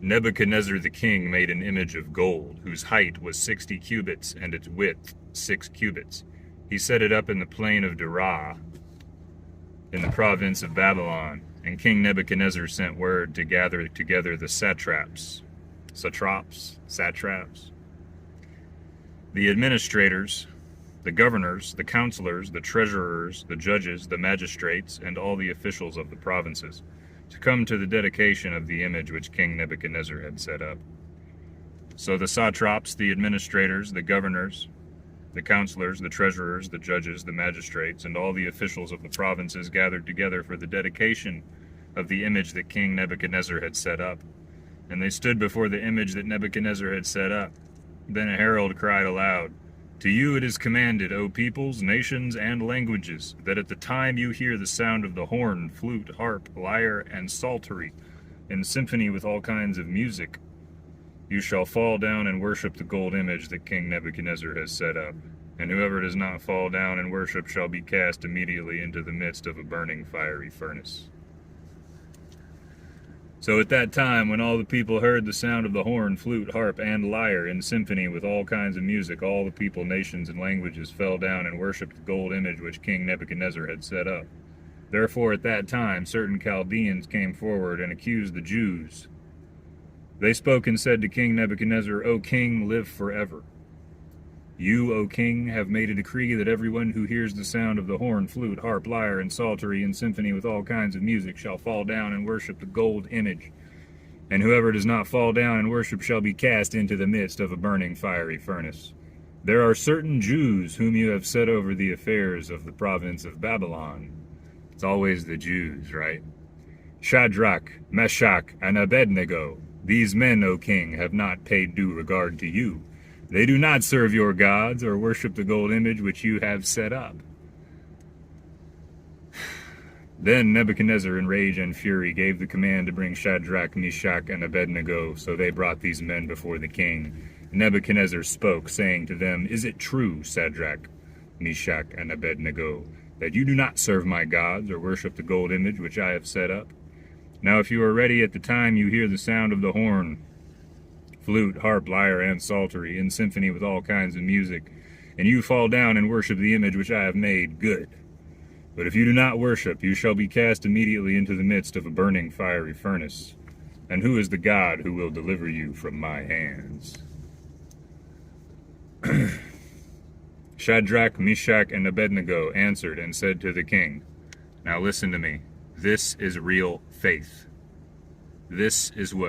Nebuchadnezzar the king made an image of gold, whose height was 60 cubits and its width 6 cubits. He set it up in the plain of Dura, in the province of Babylon, and King Nebuchadnezzar sent word to gather together the satraps, the administrators, the governors, the counselors, the treasurers, the judges, the magistrates, and all the officials of the provinces, to come to the dedication of the image which King Nebuchadnezzar had set up. So the satraps, the administrators, the governors, the counselors, the treasurers, the judges, the magistrates, and all the officials of the provinces gathered together for the dedication of the image that King Nebuchadnezzar had set up. And they stood before the image that Nebuchadnezzar had set up. Then a herald cried aloud, "To you it is commanded, O peoples, nations, and languages, that at the time you hear the sound of the horn, flute, harp, lyre, and psaltery, in symphony with all kinds of music, you shall fall down and worship the gold image that King Nebuchadnezzar has set up. And whoever does not fall down and worship shall be cast immediately into the midst of a burning fiery furnace." So at that time, when all the people heard the sound of the horn, flute, harp, and lyre in symphony with all kinds of music, all the people, nations, and languages fell down and worshipped the gold image which King Nebuchadnezzar had set up. Therefore at that time certain Chaldeans came forward and accused the Jews. They spoke and said to King Nebuchadnezzar, "O king, live forever. You, O king, have made a decree that everyone who hears the sound of the horn, flute, harp, lyre, and psaltery in symphony with all kinds of music shall fall down and worship the gold image. And whoever does not fall down and worship shall be cast into the midst of a burning fiery furnace. There are certain Jews whom you have set over the affairs of the province of Babylon." It's always the Jews, right? "Shadrach, Meshach, and Abednego. These men, O king, have not paid due regard to you. They do not serve your gods or worship the gold image which you have set up." Then Nebuchadnezzar, in rage and fury, gave the command to bring Shadrach, Meshach, and Abednego. So they brought these men before the king. Nebuchadnezzar spoke, saying to them, "Is it true, Shadrach, Meshach, and Abednego, that you do not serve my gods or worship the gold image which I have set up? Now if you are ready at the time you hear the sound of the horn, flute, harp, lyre, and psaltery, in symphony with all kinds of music, and you fall down and worship the image which I have made, good. But if you do not worship, you shall be cast immediately into the midst of a burning fiery furnace. And who is the God who will deliver you from my hands?" Shadrach, Meshach, and Abednego answered and said to the king, "Now listen to me. This is real faith. This is what